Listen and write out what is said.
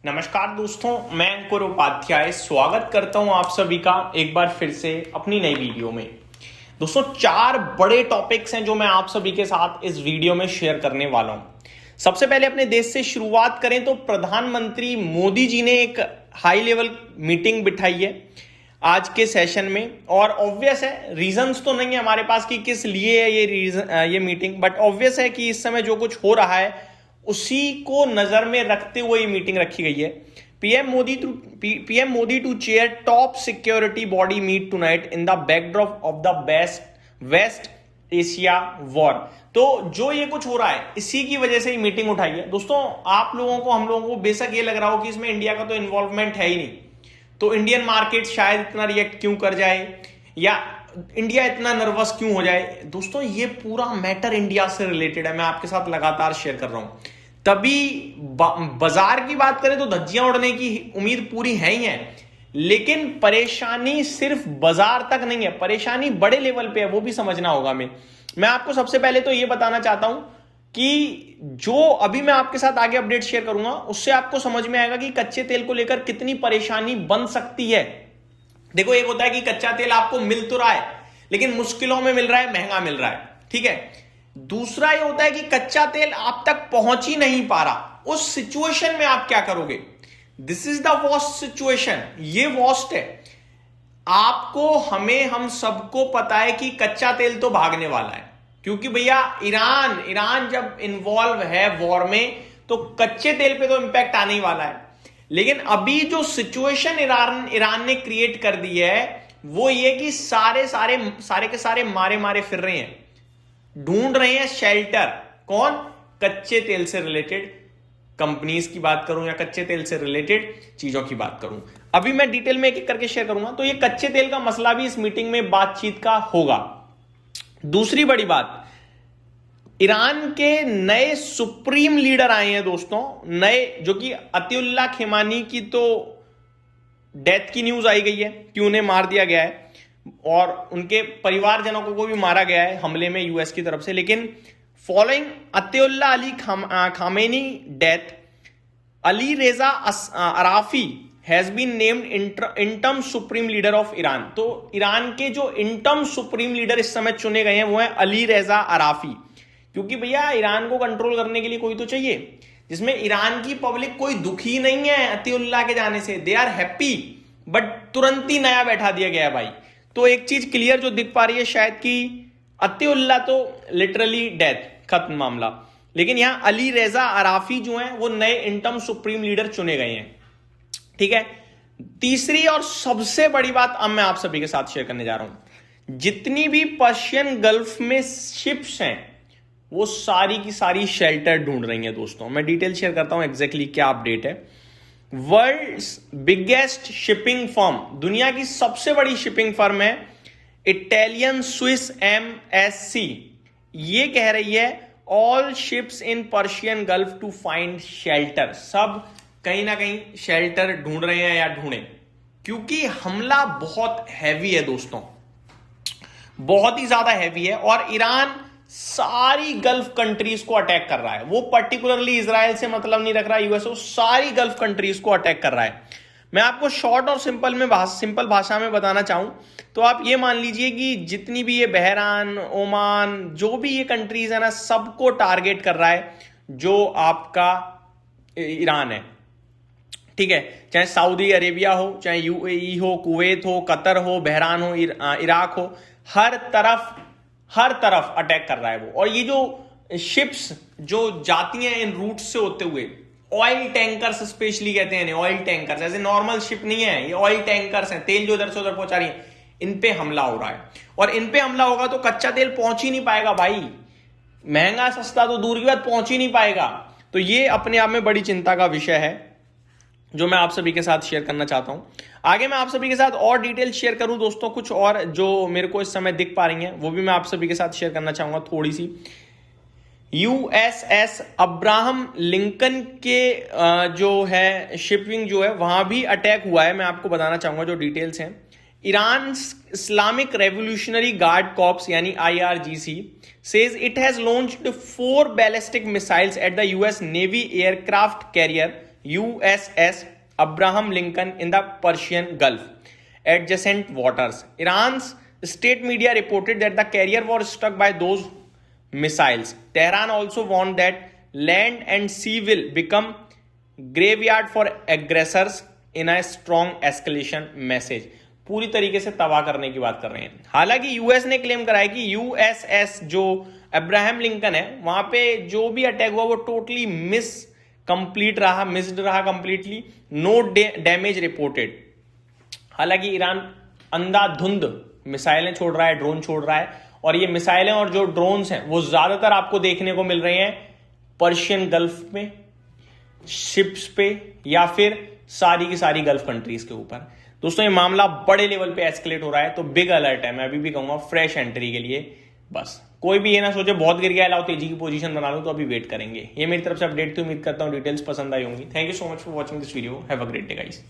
नमस्कार दोस्तों, मैं अंकुर उपाध्याय स्वागत करता हूं आप सभी का एक बार फिर से अपनी नई वीडियो में। दोस्तों, 4 बड़े टॉपिक्स हैं जो मैं आप सभी के साथ इस वीडियो में शेयर करने वाला हूं। सबसे पहले अपने देश से शुरुआत करें तो प्रधानमंत्री मोदी जी ने एक हाई लेवल मीटिंग बिठाई है आज के सेशन में, और ऑब्वियस है रीजंस तो नहीं है हमारे पास कि किस लिए है ये मीटिंग, बट ऑब्वियस है कि इस समय जो कुछ हो रहा है उसी को नजर में रखते हुए ये मीटिंग रखी गई है। PM Modi to chair top security body meet tonight in the backdrop of the West Asia war. तो जो ये कुछ हो रहा है इसी की वजह से ये मीटिंग उठाई है। दोस्तों, आप लोगों को, हम लोगों को बेशक ये लग रहा हो कि इसमें इंडिया का तो इन्वॉल्वमेंट है ही नहीं, तो इंडियन मार्केट शायद इतना रिएक्ट क्यों कर जाए या इंडिया इतना नर्वस क्यों हो जाए। दोस्तों, ये पूरा मैटर इंडिया से रिलेटेड है, मैं आपके साथ लगातार शेयर कर रहा हूं। तभी बाजार की बात करें तो धज्जियां उड़ने की उम्मीद पूरी है ही है, लेकिन परेशानी सिर्फ बाजार तक नहीं है, परेशानी बड़े लेवल पे है, वो भी समझना होगा। मैं आपको सबसे पहले तो ये बताना चाहता हूं कि जो अभी मैं आपके साथ आगे अपडेट शेयर करूंगा उससे आपको समझ में आएगा कि कच्चे तेल को लेकर कितनी परेशानी बन सकती है। देखो, एक होता है कि कच्चा तेल आपको मिल तो रहा है लेकिन मुश्किलों में मिल रहा है, महंगा मिल रहा है, ठीक है। दूसरा ये होता है कि कच्चा तेल आप तक पहुंच ही नहीं पा रहा। उस सिचुएशन में आप क्या करोगे? This is the worst situation, ये वर्स्ट है। आपको, हमें, हम सबको पता है कि कच्चा तेल तो भागने वाला है, क्योंकि भैया ईरान जब इन्वॉल्व है वॉर में तो कच्चे तेल पे तो इंपैक्ट आने ही वाला है। लेकिन अभी जो सिचुएशन ईरान ने क्रिएट कर दी है वो ये कि सारे के सारे मारे फिर रहे हैं, ढूंढ रहे हैं शेल्टर। कौन? कच्चे तेल से रिलेटेड कंपनीज की बात करूं या कच्चे तेल से रिलेटेड चीजों की बात करूं, अभी मैं डिटेल में एक एक करके शेयर करूंगा। तो ये कच्चे तेल का मसला भी इस मीटिंग में बातचीत का होगा। दूसरी बड़ी बात, ईरान के नए सुप्रीम लीडर आए हैं दोस्तों, नए, जो कि अतिउल्लाह खेमानी की तो डेथ की न्यूज आई गई है कि उन्हें मार दिया गया है और उनके परिवारजनों को भी मारा गया है हमले में यूएस की तरफ से। लेकिन following Ayatollah Ali Khamenei death, Ali Reza Arafi has been named interim supreme leader of Iran. तो ईरान के जो इंटर्म सुप्रीम लीडर इस समय चुने गए हैं वो है अली रेजा अराफी, क्योंकि भैया ईरान को कंट्रोल करने के लिए कोई तो चाहिए, जिसमें ईरान की पब्लिक कोई दुखी नहीं है अतिउल्लाह के जाने से, दे आर हैप्पी, बट तुरंत ही नया बैठा दिया गया है भाई। तो एक चीज क्लियर जो दिख पा रही है शायद कि अतिउल्लाह तो लिटरली डेथ, खत्म मामला, लेकिन यहां अली रेजा अराफी जो है वो नए इंटर्म सुप्रीम लीडर चुने गए हैं, ठीक है। तीसरी और सबसे बड़ी बात अब मैं आप सभी के साथ शेयर करने जा रहा हूं, जितनी भी पर्शियन गल्फ में शिप्स हैं वो सारी की सारी शेल्टर ढूंढ रही हैं। दोस्तों, मैं डिटेल शेयर करता हूं एग्जैक्टली क्या अपडेट है। वर्ल्ड्स बिगेस्ट शिपिंग फर्म, दुनिया की सबसे बड़ी शिपिंग फर्म है इटालियन स्विस MSC, ये कह रही है all ships in Persian Gulf to find shelter. सब कहीं ना कहीं शेल्टर ढूंढ रहे हैं या ढूंढे, क्योंकि हमला बहुत हैवी है दोस्तों, बहुत ही ज्यादा हैवी है, और ईरान सारी गल्फ कंट्रीज को अटैक कर रहा है। वो पर्टिकुलरली इजराइल से मतलब नहीं रख रहा है यूएस, वो सारी गल्फ कंट्रीज को अटैक कर रहा है। मैं आपको शॉर्ट और सिंपल भाषा में बताना चाहूं तो आप ये मान लीजिए कि जितनी भी ये बहरान, ओमान, जो भी ये कंट्रीज है ना, सबको टारगेट कर रहा है जो आपका ईरान है, ठीक है। चाहे सऊदी अरेबिया हो, चाहे UAE हो, कुवैत हो, कतर हो, बहरान हो, इराक हो, हर तरफ अटैक कर रहा है वो। और ये जो शिप्स जो जाती हैं इन रूट से होते हुए, ऑयल टैंकर्स स्पेशली कहते हैं, ऑयल टैंकर्स, ऐसे नॉर्मल शिप नहीं है, ये ऑयल टैंकर्स हैं, तेल जो इधर से उधर पहुंचा रही है, इन पे हमला हो रहा है। और इन पे हमला होगा तो कच्चा तेल पहुंच ही नहीं पाएगा भाई, महंगा सस्ता तो दूर की बात, पहुंच ही नहीं पाएगा। तो ये अपने आप में बड़ी चिंता का विषय है जो मैं आप सभी के साथ शेयर करना चाहता हूं। आगे मैं आप सभी के साथ और डिटेल शेयर करूं दोस्तों, कुछ और जो मेरे को इस समय दिख पा रही हैं वो भी मैं आप सभी के साथ शेयर करना चाहूंगा थोड़ी सी। USS अब्राहम लिंकन के जो है शिपिंग जो है वहां भी अटैक हुआ है, मैं आपको बताना चाहूंगा जो डिटेल्स हैं। Iran Islamic revolutionary guard corps यानी IRGC says it has launched 4 ballistic missiles at the US Navy aircraft carrier USS Abraham Lincoln in the Persian Gulf adjacent waters. Iran's state media reported that the carrier was struck by those missiles. Tehran also warned that land and sea will become graveyard for aggressors in a strong escalation message. पूरी तरीके से तबाह करने की बात कर रहे हैं. हालांकि यूएस ने क्लेम करा है कि यूएसएस जो अब्राहम लिंकन है वहां पे जो भी अटैक हुआ वो टोटली मिस्ड रहा कंप्लीटली. No damage reported. हालांकि ईरान अंधाधुंध मिसाइलें छोड़ रहा है, ड्रोन छोड़ रहा है, और ये मिसाइलें और जो ड्रोन्स हैं वो ज्यादातर आपको देखने को मिल रहे हैं पर्शियन गल्फ में, शिप्स पे, या फिर सारी की सारी गल्फ कंट्रीज के ऊपर. दोस्तों ये मामला बड़े लेवल पे एस्केलेट हो रहा है, तो बिग अलर्ट है. मैं अभी भी कहूंगा फ्रेश एंट्री के लिए. बस कोई भी ये ना सोचे बहुत गिर गया, लाओ तेजी की पोजीशन बना लो, तो अभी वेट करेंगे. ये मेरी तरफ से अपडेट थी. उम्मीद करता हूं डिटेल्स पसंद आई होंगी. Thank you so much for watching this video. Have a great day guys.